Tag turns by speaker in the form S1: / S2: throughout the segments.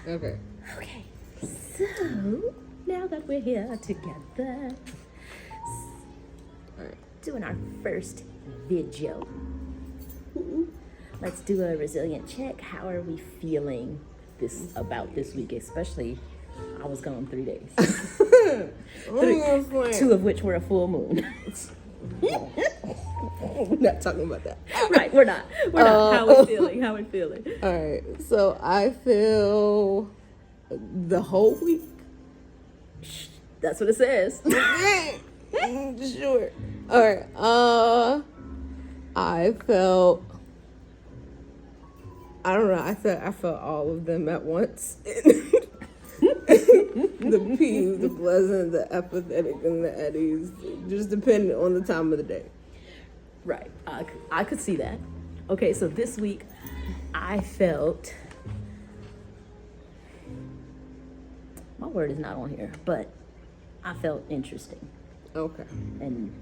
S1: Okay.
S2: Okay, so now that we're here together,
S1: All right.
S2: doing our first video, let's do a resilient check. How are we feeling about this week? Especially, I was gone 3 days, two of which were a full moon.
S1: We're not talking about that.
S2: Right, we're not. How are we feeling? How are we feeling?
S1: All right. So I feel the whole week.
S2: That's what it says.
S1: Sure. All right. I felt. I don't know. I felt all of them at once. The P's, the pleasant, the apathetic, and the eddies. Just depending on the time of the day.
S2: Right. I could see that. Okay, so this week I felt, my word is not on here, but I felt interesting.
S1: Okay.
S2: And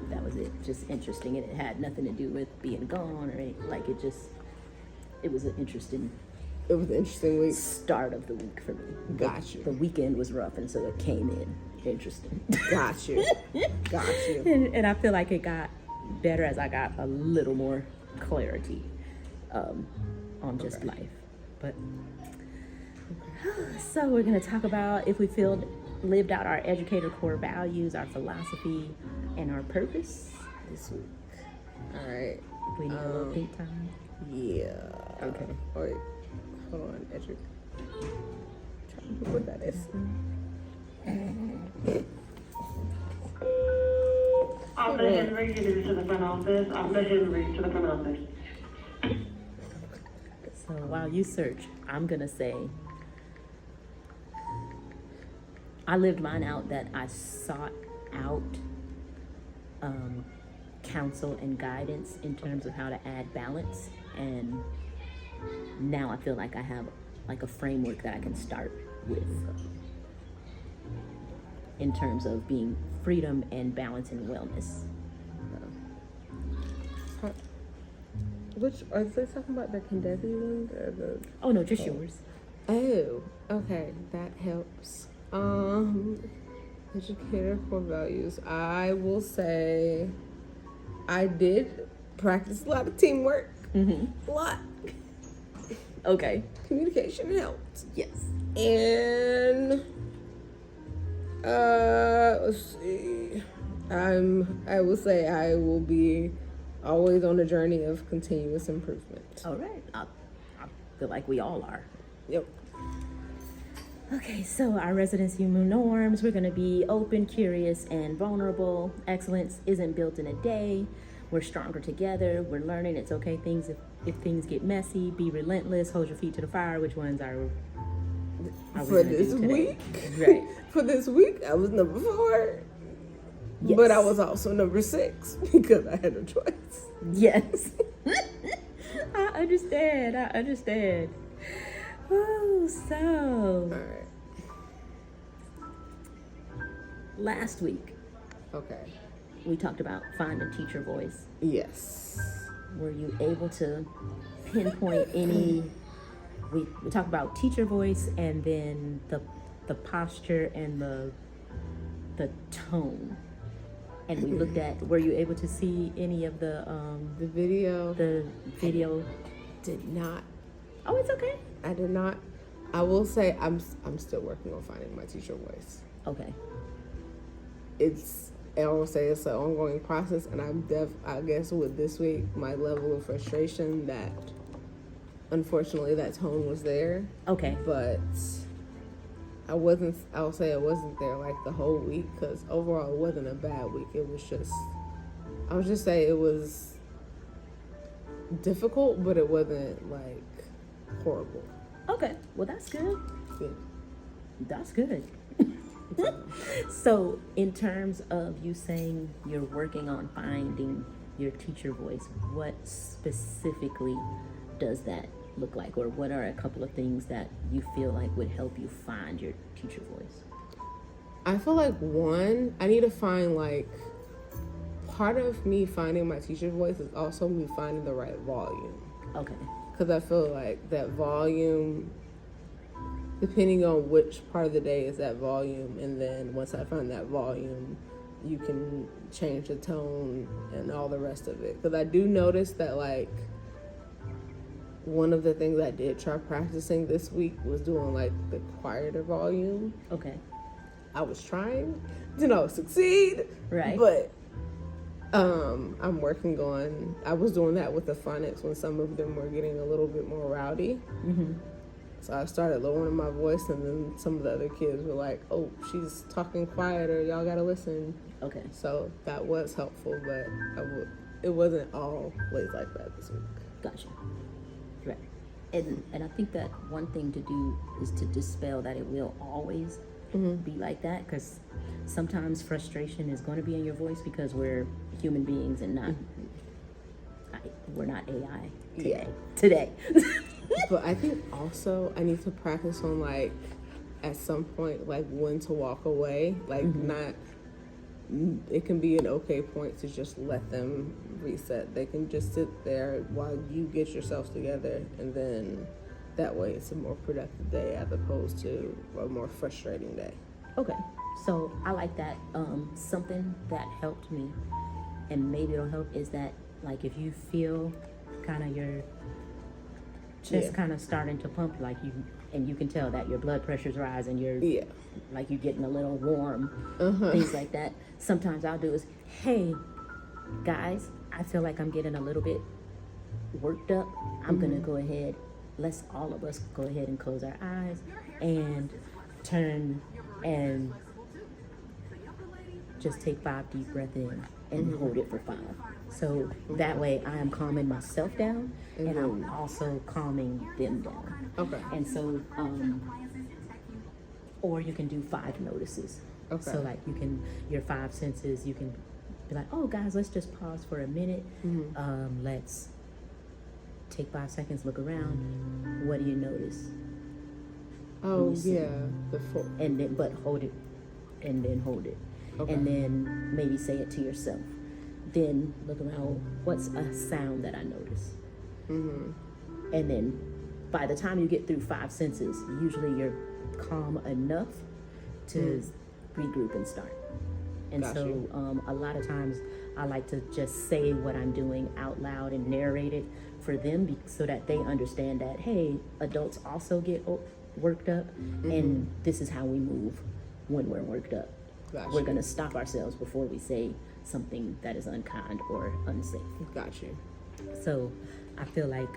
S2: that was it. Just interesting. And it had nothing to do with being gone or anything. Like it was an interesting
S1: It was an interesting week.
S2: start of the week for me.
S1: Got you.
S2: The weekend was rough, and so it came in interesting.
S1: Got you. Got you.
S2: And I feel like it got better as I got a little more clarity on just life. But so we're going to talk about if we feel lived out our educator core values, our philosophy, and our purpose this week.
S1: All right.
S2: We need a little pink time.
S1: Yeah.
S2: Okay.
S1: Wait. Hold on, Edric. What that is.
S3: Officer Henry, to the front office. Officer Henry, to the front office.
S2: So while you search, I'm going to say I lived mine out that I sought out counsel and guidance in terms of how to add balance, and now I feel like I have like a framework that I can start with in terms of being freedom and balance and wellness.
S1: Which are they talking about, the Candetti one or the?
S2: Oh no, just yours.
S1: Oh, okay, that helps. Educator core values. I will say, I did practice a lot of teamwork.
S2: Mm-hmm.
S1: A lot.
S2: Okay.
S1: Communication helped.
S2: Yes.
S1: And let's see. I will say I will be always on a journey of continuous improvement.
S2: All right. I feel like we all are.
S1: Yep.
S2: Okay, so our residency norms, we're going to be open, curious, and vulnerable. Excellence isn't built in a day. We're stronger together. We're learning. It's okay if things get messy. Be relentless. Hold your feet to the fire. Which ones are we
S1: For
S2: gonna
S1: this
S2: do today?
S1: week,
S2: Right.
S1: For this week, I was number 4,
S2: Yes.
S1: but I was also number 6 because I had a choice.
S2: Yes. I understand. Oh, so
S1: All right.
S2: last week
S1: Okay.
S2: we talked about find a teacher voice.
S1: Yes.
S2: Were you able to pinpoint any? We talked about teacher voice and then the posture and the tone, and we looked at. Were you able to see any of the
S1: video
S2: video?
S1: did not.
S2: Oh, it's okay.
S1: I did not. I will say I'm still working on finding my teacher voice.
S2: Okay.
S1: I will say it's an ongoing process, and I guess with this week, my level of frustration that unfortunately that tone was there,
S2: Okay.
S1: but I'll say it wasn't there like the whole week, because overall it wasn't a bad week. It was just, I would just say it was difficult, but it wasn't like horrible.
S2: Okay. Well, that's good.
S1: Yeah.
S2: That's good. So, in terms of you saying you're working on finding your teacher voice, what specifically does that look like? Or what are a couple of things that you feel like would help you find your teacher voice?
S1: I feel like one, I need to find like, part of me finding my teacher voice is also me finding the right volume.
S2: Okay.
S1: Because I feel like that volume depending on which part of the day is that volume, and then once I find that volume, you can change the tone and all the rest of it. Because I do notice that, like, one of the things I did try practicing this week was doing, like, the quieter volume.
S2: Okay.
S1: I was trying to succeed.
S2: Right.
S1: But I'm working on, I was doing that with the phonics when some of them were getting a little bit more rowdy.
S2: Mm-hmm.
S1: So I started lowering my voice, and then some of the other kids were like, oh, she's talking quieter, y'all gotta listen.
S2: Okay.
S1: So that was helpful, but it wasn't always like that this week.
S2: Gotcha. Right. And I think that one thing to do is to dispel that it will always be like that, because sometimes frustration is going to be in your voice because we're human beings and not we're not AI today.
S1: But I think also I need to practice on, like, at some point, like, when to walk away. Like, not, it can be an okay point to just let them reset. They can just sit there while you get yourself together, and then that way it's a more productive day as opposed to a more frustrating day.
S2: Okay. So I like that. Something that helped me, and maybe it'll help, is that, like, if you feel kind of your chest kind of starting to pump, like you can tell that your blood pressure's rising, you're like you're getting a little warm, things like that. Sometimes I'll do is, hey guys, I feel like I'm getting a little bit worked up. I'm gonna go ahead. Let's all of us go ahead and close our eyes and turn and just take 5 deep breaths in and hold it for 5. So that way I am calming myself down and I'm also calming them down.
S1: Okay.
S2: And so, or you can do 5 notices.
S1: Okay.
S2: So like your 5 senses, you can be like, oh guys, let's just pause for a minute. Let's take 5 seconds, look around. What do you notice?
S1: Oh,
S2: see.
S1: yeah.
S2: And then, but hold it, and then hold it.
S1: Okay.
S2: And then maybe say it to yourself. Then look around, what's a sound that I notice? And then by the time you get through 5 senses, usually you're calm enough to regroup and start. And so a lot of times I like to just say what I'm doing out loud and narrate it for them so that they understand that, hey, adults also get worked up, and this is how we move when we're worked up. We're going to stop ourselves before we say something that is unkind or unsafe.
S1: Got you.
S2: So I feel like,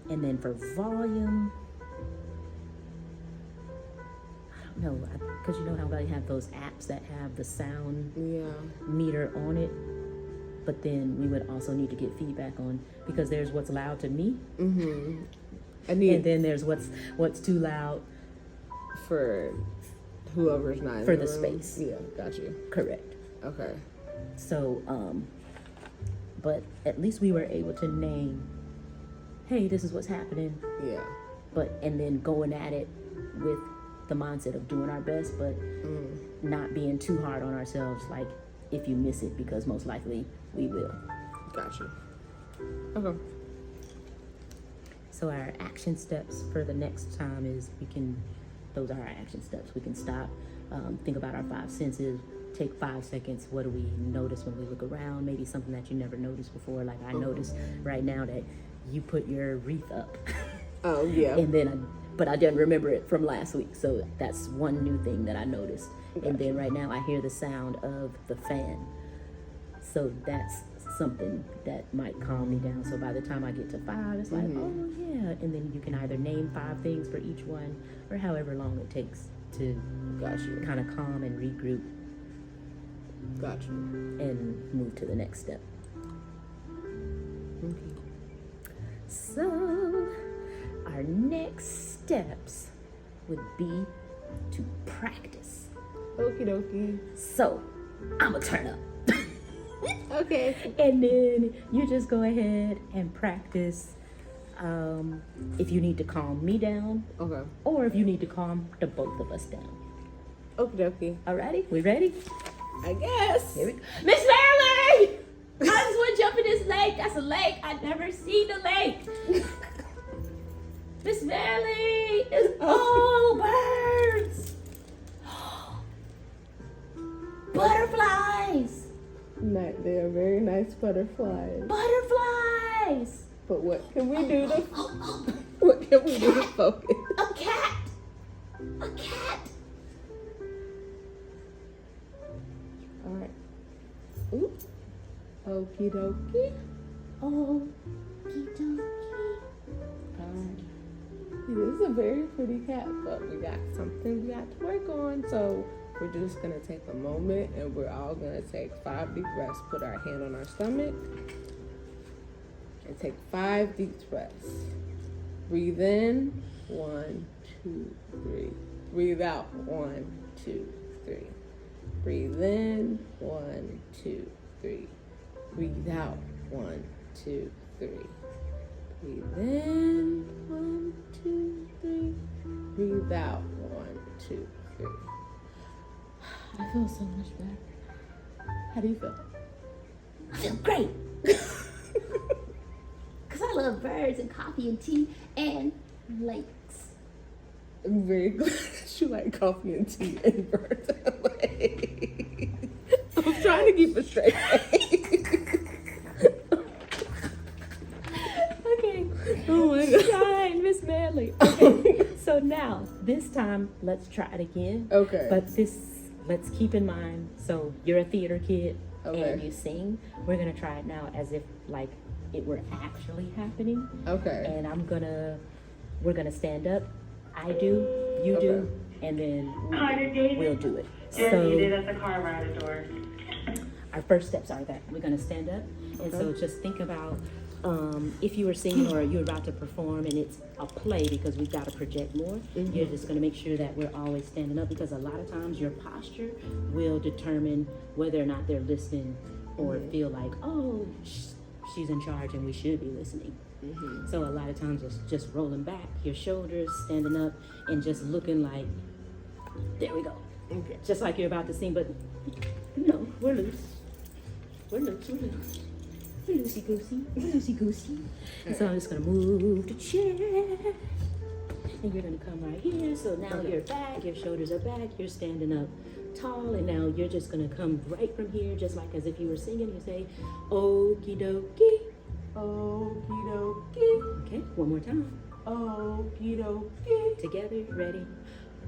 S2: and then for volume, I don't know, because you know how they have those apps that have the sound meter on it, but then we would also need to get feedback on, because there's what's loud to me, and then there's what's too loud
S1: for whoever's not
S2: for
S1: in
S2: the
S1: room.
S2: space.
S1: Yeah, got you.
S2: Correct.
S1: Okay.
S2: So, but at least we were able to name, hey, this is what's happening.
S1: Yeah.
S2: And then going at it with the mindset of doing our best, but not being too hard on ourselves, like if you miss it, because most likely we will.
S1: Got you. Okay.
S2: So our action steps for the next time is those are our action steps. We can stop, think about our 5 senses, take 5 seconds. What do we notice when we look around? Maybe something that you never noticed before. Like I noticed right now that you put your wreath up.
S1: Oh, yeah.
S2: And then but I didn't remember it from last week. So that's one new thing that I noticed. Gotcha. And then right now I hear the sound of the fan. So that's something that might calm me down. So by the time I get to 5, it's like, oh yeah. And then you can either name 5 things for each one, or however long it takes to kind of calm and regroup.
S1: Got you.
S2: And move to the next step.
S1: Okay.
S2: So our next steps would be to practice.
S1: Okie dokie.
S2: So I'm gonna turn up.
S1: Okay.
S2: And then you just go ahead and practice. If you need to calm me down,
S1: Okay.
S2: or if you need to calm the both of us down.
S1: Okie dokie.
S2: Alrighty, we ready?
S1: I guess.
S2: Here we go. Miss Marilyn! I just want to jump in this lake. That's a lake. I've never seen a lake. Miss Valley, it's all birds. Butterflies.
S1: They are very nice butterflies.
S2: Butterflies.
S1: But what can we do to what can we do to focus?
S2: A cat. A cat.
S1: All right. Ooh. Okie dokie.
S2: Okie dokie.
S1: This is a very pretty cat, but we got something we got to work on. So we're just gonna take a moment and we're all gonna take 5 deep breaths. Put our hand on our stomach and take 5 deep breaths. Breathe in, 1, 2, 3. Breathe out, 1, 2, 3. Breathe in, 1, 2, 3. Breathe out, 1, 2, 3. Breathe in, 1, 2, 3. Breathe out, 1, 2, 3. I feel so much better. How do you feel?
S2: I feel great. Because I love birds and coffee and tea and lakes.
S1: I'm very glad that you like coffee and tea and birds and lakes. I was trying to keep a straight face.
S2: Okay.
S1: Oh my god.
S2: Shine, Miss Manley. Okay. So now, this time, let's try it again.
S1: Okay.
S2: But let's keep in mind, so you're a theater kid
S1: Okay.
S2: and you sing. We're going to try it now as if like it were actually happening.
S1: Okay.
S2: And we're going to stand up. I do, you do, and then
S3: Carter David.
S2: we'll do it.
S3: Just
S2: So
S3: muted at the car by the door.
S2: our first steps are that we're going to stand up. And so just think about if you were singing or you're about to perform and it's a play, because we've got to project more, you're just going to make sure that we're always standing up, because a lot of times your posture will determine whether or not they're listening or feel like, oh, she's in charge and we should be listening. So a lot of times it's just rolling back, your shoulders standing up and just looking like, there we go.
S1: Okay.
S2: Just like you're about to sing, but no, we're loose. We're loose, we're loose. We're loosey goosey, we're loosey goosey. And so I'm just gonna move the chair. And you're gonna come right here. So now you're back, your shoulders are back, you're standing up tall, and now you're just gonna come right from here, just like as if you were singing. You say, okie dokie.
S1: Okie dokie.
S2: Okay, one more time.
S1: Okie dokie.
S2: Together, ready?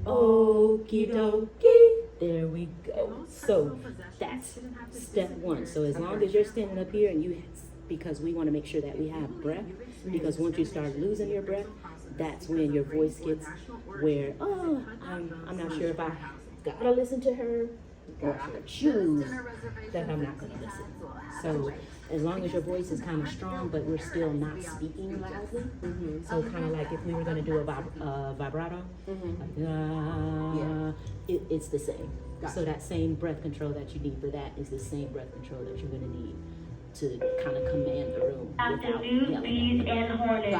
S2: Okie dokie. There we go. So that's step one. So as long as you're standing up here and because we want to make sure that we have breath, because once you start losing your breath, that's when your voice gets where, oh, I'm not sure if I gotta listen to her or I choose that I'm not gonna listen. So as long as your voice is kind of strong, but we're still not speaking loudly. So kind of like if we were gonna do a vibrato, like, it's the same.
S1: Gotcha.
S2: So that same breath control that you need for that is the same breath control that you're gonna need to kind of command the room without
S3: Afternoon,
S2: yelling.
S3: bees, and hornets.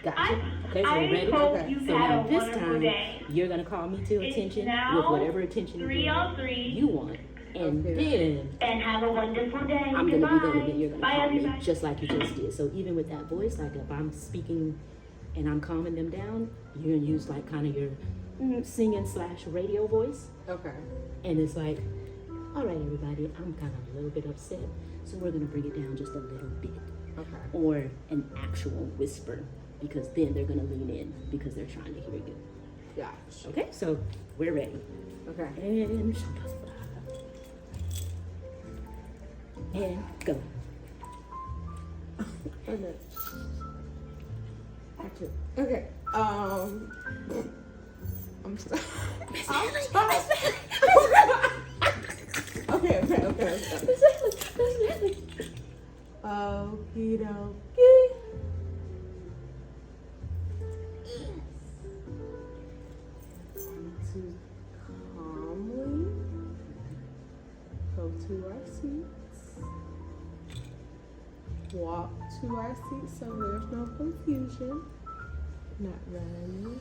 S2: Gotcha. Okay, so
S3: I
S2: we're ready?
S3: hope
S1: Okay.
S3: you
S2: So
S3: had
S2: now
S3: a
S2: this
S3: wonderful
S2: time,
S3: day.
S2: you're gonna call me to
S3: It's
S2: attention
S3: now
S2: with whatever attention
S3: 3:03.
S2: you want. And
S1: Okay.
S2: then
S3: And have a wonderful day.
S2: I'm gonna be there and then you're gonna
S3: Bye,
S2: call me
S3: everybody.
S2: just like you just did. So even with that voice, like if I'm speaking and I'm calming them down, you're gonna use like kind of your singing / radio voice.
S1: Okay.
S2: And it's like, all right, everybody, I'm kind of a little bit upset, so we're gonna bring it down just a little bit.
S1: Okay.
S2: Or an actual whisper, because then they're gonna lean in because they're trying to hear you.
S1: Gotcha.
S2: Okay, so we're ready.
S1: Okay.
S2: And and go.
S1: Okay. Gotcha. Okay. I'm sorry. Okay. Okie dokie. To calmly go to our seats. Walk to our seats so there's no confusion. Not running.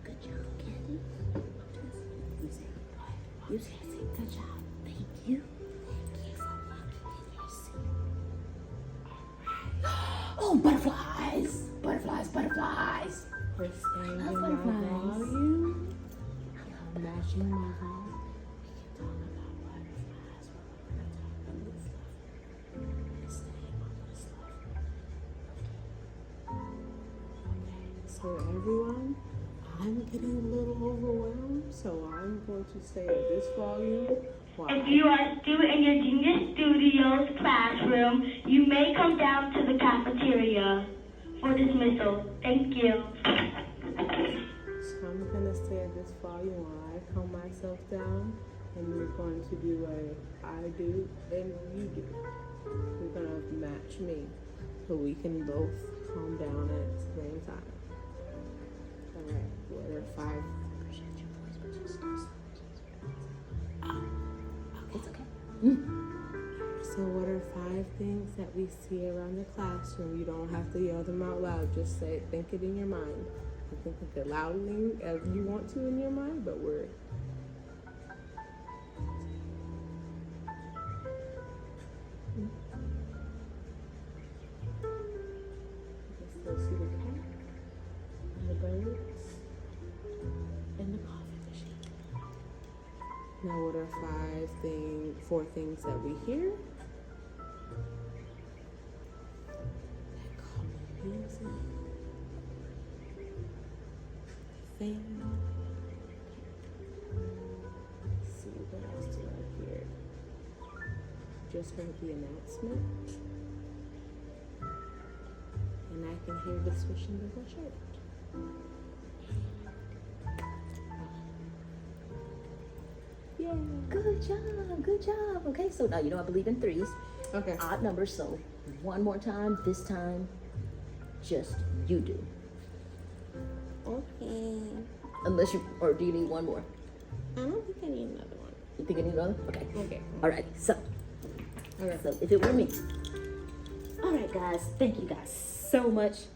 S2: Good job, Candy. You say good job. Thank you. Thank you for walking in your seat. All right. Oh Ooh, butterflies, butterflies, butterflies.
S1: We're staying
S2: love
S1: in my
S2: butterflies.
S1: volume. I'm matching my volume. We can talk about butterflies. We're gonna talk about this stuff. We're staying on this stuff. Okay, so everyone, I'm getting a little overwhelmed, so I'm going to stay at this volume.
S3: If you are still in your Genius Studios classroom, you may come down to the cafeteria for dismissal. Thank you.
S1: So I'm gonna stay at this volume while I calm myself down, and we're going to do a I do and you do. We're gonna match me, so we can both calm down at the same time. All right. What are 5?
S2: It's okay.
S1: So what are 5 things that we see around the classroom? You don't have to yell them out loud. Just say, think it in your mind. You can think it loudly as you want to in your mind, but we're you can still see the cat and the birds and the coffee machine. Now, what are 4 things that we hear? That calming music. Fan. Let's see, what else do I hear? Just heard the announcement. And I can hear the swishing of my shirt. Yay.
S2: Good job, good job. Okay, so now you know I believe in 3s,
S1: Okay.
S2: odd numbers. So one more time. This time, just you do.
S1: Okay.
S2: Unless you, or do you need one more?
S1: I don't think I need another one.
S2: You think I need another? Okay.
S1: Okay.
S2: Alrighty. So
S1: Okay.
S2: if it were me. All right, guys. Thank you guys so much.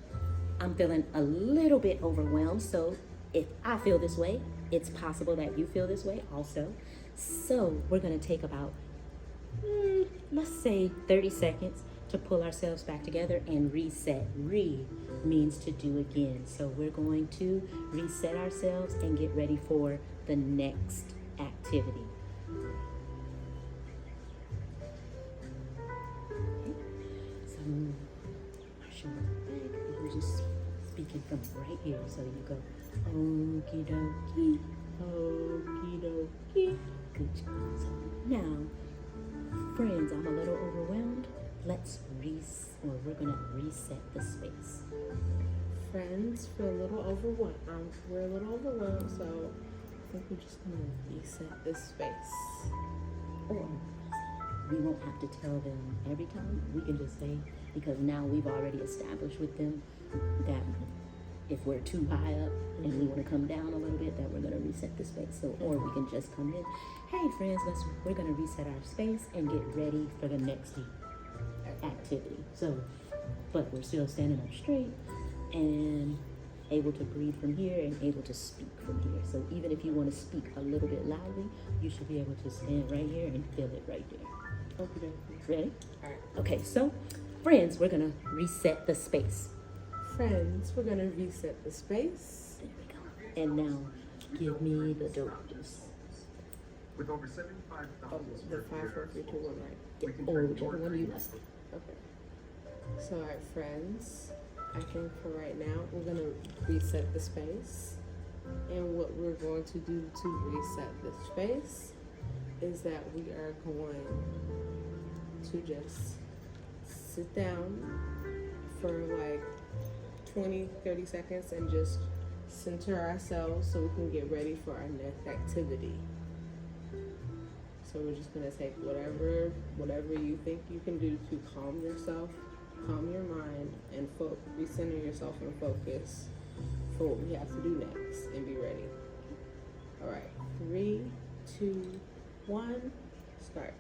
S2: I'm feeling a little bit overwhelmed. So if I feel this way, it's possible that you feel this way also. So we're gonna take about, let's say 30 seconds to pull ourselves back together and reset. Means to do again. So we're going to reset ourselves and get ready for the next activity. Okay. So Marsha back. You're just speaking from right here. So you go, okie dokie, okie dokie. Good job. So now, friends, I'm a little overwhelmed. We're gonna reset the space.
S1: Friends, we're a little overwhelmed. So I think we're just gonna reset this space.
S2: Or we won't have to tell them every time. We can just say, because now we've already established with them that if we're too high up and we want to come down a little bit, that we're gonna reset the space. So, or we can just come in. Hey, friends, we're gonna reset our space and get ready for the next activity. So, but we're still standing up straight and able to breathe from here and able to speak from here. So even if you want to speak a little bit loudly, you should be able to stand right here and feel it right there.
S1: Okay.
S2: Ready?
S1: All right.
S2: Okay, so friends, we're gonna reset the space.
S1: Friends, we're gonna reset the space.
S2: There we go. And now give me the doors.
S4: With over 75,000
S1: The
S4: square
S1: 5, 4, 3, 2, 1, right?
S4: we can
S2: Or
S4: turn
S2: whichever
S4: your
S2: one you
S4: dreams
S2: like.
S1: Okay. So, all right, friends. I think for right now, we're gonna reset the space. And what we're going to do to reset the space is that we are going to just sit down for like 20, 30 seconds and just center ourselves so we can get ready for our next activity. So we're just gonna take whatever you think you can do to calm yourself, calm your mind, and recenter yourself and focus for what we have to do next and be ready. All right, 3, 2, 1, start.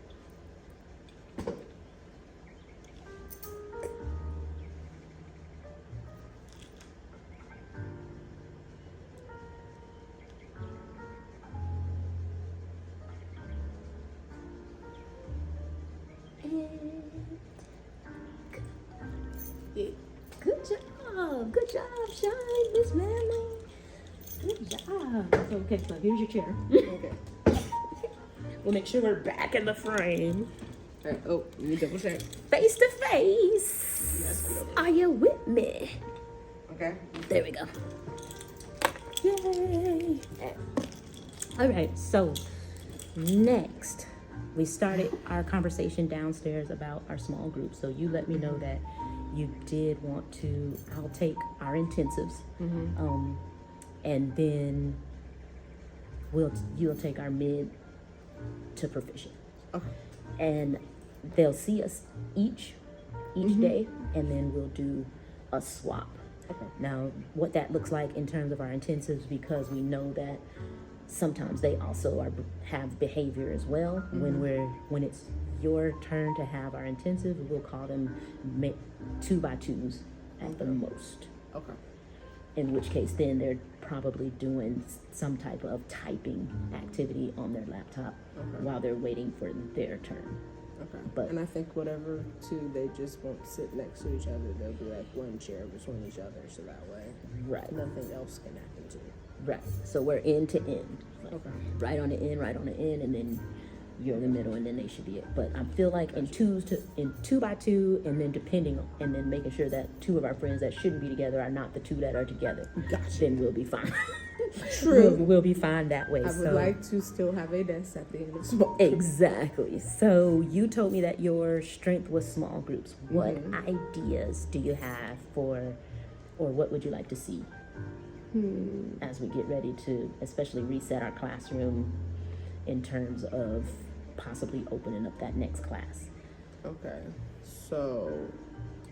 S1: Yeah.
S2: Good job, Shine, Miss Manley. Good job. Okay, so here's your chair.
S1: Okay.
S2: We'll make sure we're back in the frame.
S1: All right. Oh, let me double check.
S2: Face to face. Are you with me?
S1: Okay.
S2: There we go. Yay. All right, so next, we started our conversation downstairs about our small group. So you let me know that you did want to, I'll take our intensives, and then you'll take our mid to proficient.
S1: Okay.
S2: And they'll see us each day, and then we'll do a swap.
S1: Okay.
S2: Now, what that looks like in terms of our intensives, because we know that sometimes they also have behavior as well. When it's your turn to have our intensive, we'll call them 2x2s at the most.
S1: Okay.
S2: In which case, then they're probably doing some type of typing activity on their laptop while they're waiting for their turn.
S1: Okay.
S2: But-
S1: and I think whatever two, they just won't sit next to each other. There'll be like one chair between each other, so that way
S2: Right,
S1: nothing else can happen to it.
S2: right. So we're end to end. Like,
S1: Okay.
S2: right on the end, and then you're in the middle, and then they should be it. But I feel like in 2x2, and then and then making sure that two of our friends that shouldn't be together are not the two that are together.
S1: Gotcha.
S2: Then we'll be fine.
S1: True.
S2: We'll be fine that way.
S1: I would like to still have a desk at the end of small.
S2: Exactly. So you told me that your strength was small groups. What ideas do you have or what would you like to see as we get ready to especially reset our classroom in terms of possibly opening up that next class?
S1: Okay. So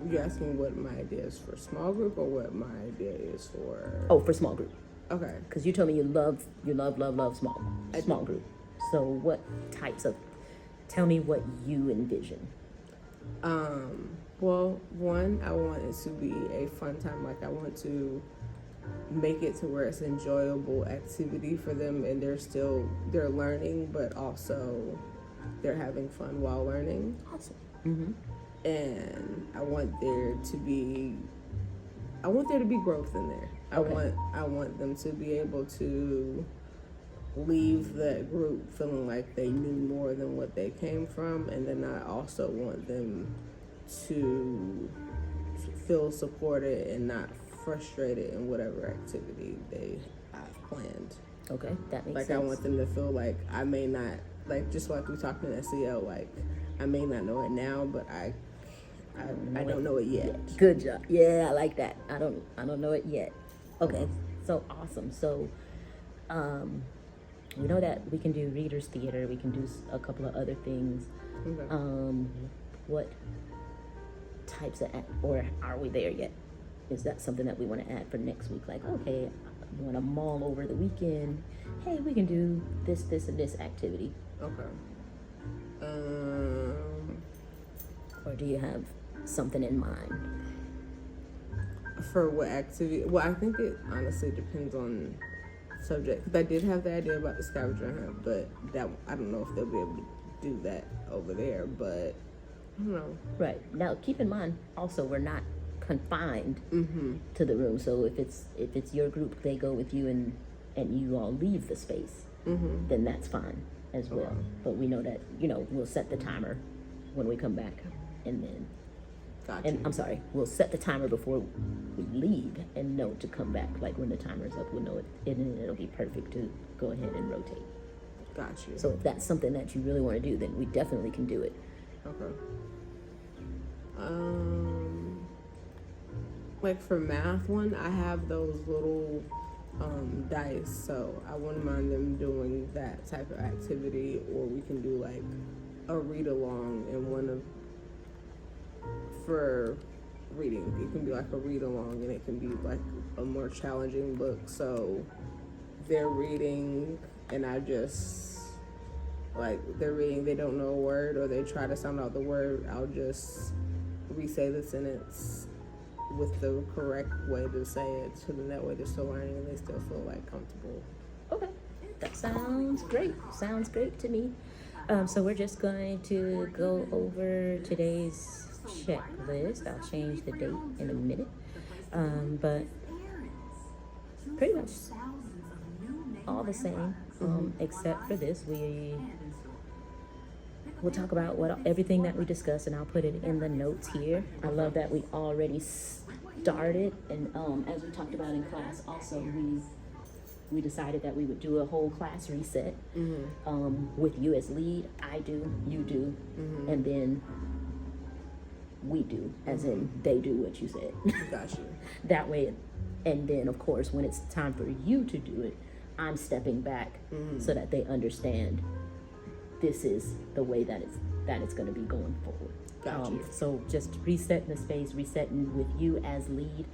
S1: you asking what my idea is for small group or what my idea is for?
S2: Oh, for small group.
S1: Okay.
S2: Because you told me you love small group. So what types of, tell me what you envision.
S1: Well, one, I want it to be a fun time. Like, I want to make it to where it's enjoyable activity for them, and they're learning, but also they're having fun while learning.
S2: Awesome. Mm-hmm.
S1: And I want there to be growth in there.
S2: Okay.
S1: I want them to be able to leave that group feeling like they knew more than what they came from, and then I also want them to feel supported and not frustrated in whatever activity they have planned.
S2: Okay, that makes
S1: Like,
S2: sense.
S1: I want them to feel like I may not, like, just like we talked in SEL, like, I may not know it now, but I don't know it yet.
S2: Good job. Yeah, I like that. I don't know it yet. Okay, so awesome. So, we know that we can do readers theater. We can do a couple of other things.
S1: Okay.
S2: What types of, or are we there yet? Is that something that we want to add for next week? Like, okay, we want to mull over the weekend. Hey, we can do this, and this activity.
S1: Okay.
S2: Or do you have something in mind?
S1: For what activity? Well, I think it honestly depends on subject. Because I did have the idea about the scavenger hunt, but that I don't know if they'll be able to do that over there. But I don't know.
S2: Right. Now, keep in mind, also, we're not confined to the room. So if it's your group, they go with you and you all leave the space, then that's fine as well.
S1: Okay.
S2: But we know that, we'll set the timer when we come back, and then,
S1: Gotcha.
S2: and I'm sorry, we'll set the timer before we leave and know to come back. Like, when the timer's up, we'll know it, and it'll be perfect to go ahead and rotate.
S1: Gotcha.
S2: So if that's something that you really want to do, then we definitely can do it.
S1: Okay. Like for math one, I have those little dice, so I wouldn't mind them doing that type of activity, or we can do like a read along for reading. It can be like a read along, and it can be like a more challenging book. So they're reading, and I just they're reading, they don't know a word, or they try to sound out the word. I'll just re-say the sentence with the correct way to say it, so then that way they're still learning and they still feel like comfortable.
S2: Okay, that sounds great. Sounds great to me. So we're just going to go over today's checklist. I'll change the date in a minute. But pretty much all the same, except for this. We'll talk about everything that we discussed, and I'll put it in the notes here. I love that we already started, and as we talked about in class, also we decided that we would do a whole class reset with you as lead. I do, you do, and then we do, as in they do what you said.
S1: Got you.
S2: That way, and then of course, when it's time for you to do it, I'm stepping back so that they understand this is the way that it's going to be going forward.
S1: Got you.
S2: So just resetting the space, resetting with you as lead,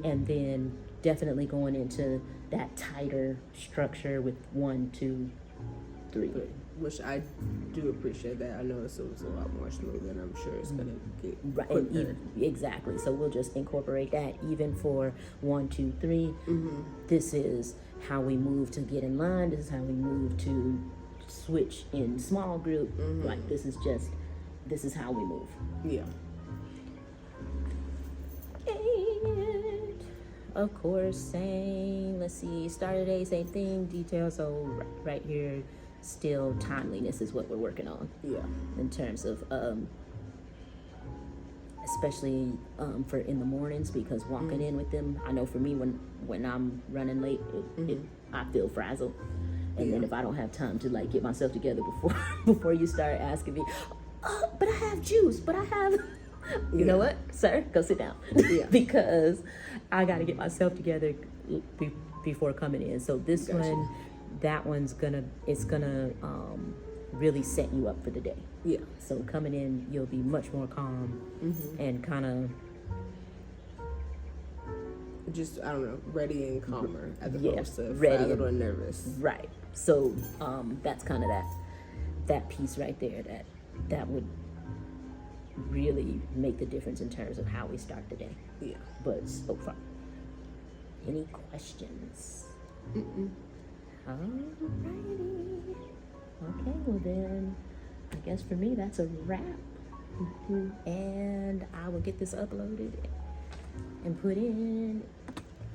S2: and then definitely going into that tighter structure with 1, 2, 3.
S1: Which I do appreciate that. I know it was a lot more smooth, and I'm sure it's gonna get
S2: Right,
S1: quicker.
S2: exactly. So we'll just incorporate that even for 1, 2, 3. This is how we move to get in line. This is how we move to switch in small group. Like this is how we move.
S1: Yeah.
S2: And of course, same. Let's see. Start of the day, same thing. Details. So right here, still timeliness is what we're working on.
S1: Yeah.
S2: In terms of especially for in the mornings, because walking in with them, I know for me when I'm running late, I feel frazzled, and then if I don't have time to like get myself together before you start asking me, but I have juice, but I have, you know what, sir, go sit down, because I got to get myself together before coming in. So this one, that one's gonna really set you up for the day.
S1: Yeah.
S2: So coming in, you'll be much more calm and kind of
S1: Just, I don't know, ready and calmer as
S2: Yeah,
S1: opposed to
S2: ready
S1: frazzled
S2: and-
S1: or nervous.
S2: right. So that's kind of that piece right there that would really make the difference in terms of how we start the day.
S1: Yeah.
S2: But so far, any questions? Alrighty. Okay, well then, I guess for me that's a wrap. And I will get this uploaded and put in.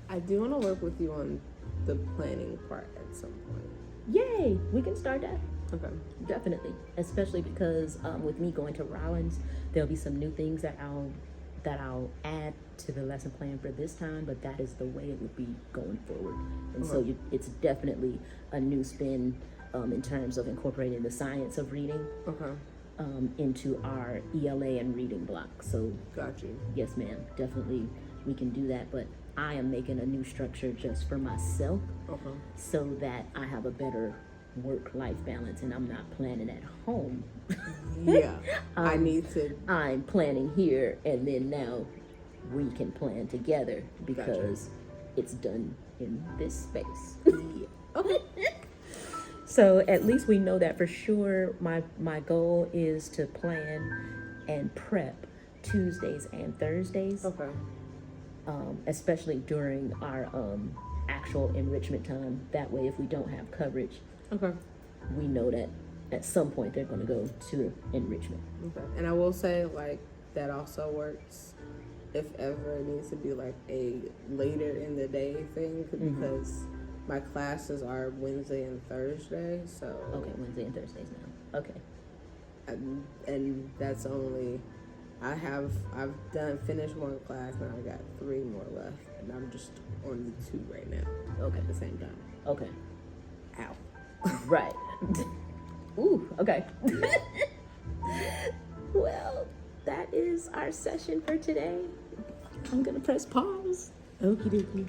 S1: I do want to work with you on the planning part at some point.
S2: Yay! We can start that.
S1: Okay.
S2: Definitely, especially because with me going to Rollins, there'll be some new things that I'll add to the lesson plan for this time. But that is the way it would be going forward, and so it's definitely a new spin in terms of incorporating the science of reading
S1: Okay.
S2: into our ELA and reading block. So
S1: Got you.
S2: yes, ma'am, definitely we can do that. But I am making a new structure just for myself,
S1: Okay.
S2: so that I have a better work-life balance and I'm not planning at home.
S1: Yeah. I need to.
S2: I'm planning here, and then now we can plan together because it's done in this space.
S1: Okay.
S2: So at least we know that for sure. My goal is to plan and prep Tuesdays and Thursdays,
S1: Okay.
S2: especially during our actual enrichment time. That way, if we don't have coverage,
S1: Okay.
S2: we know that at some point they're going to go to enrichment.
S1: Okay. And I will say, like, that also works if ever it needs to be like a later in the day thing, because my classes are Wednesday and Thursday. So
S2: Okay, Wednesday and Thursdays now. Okay.
S1: and that's only I've finished one class, and I got 3 more left, and I'm just on the 2 right now.
S2: Okay.
S1: At the same time.
S2: Okay.
S1: Ow.
S2: Right. Ooh, okay. Well, that is our session for today. I'm gonna press pause. Okie dokie.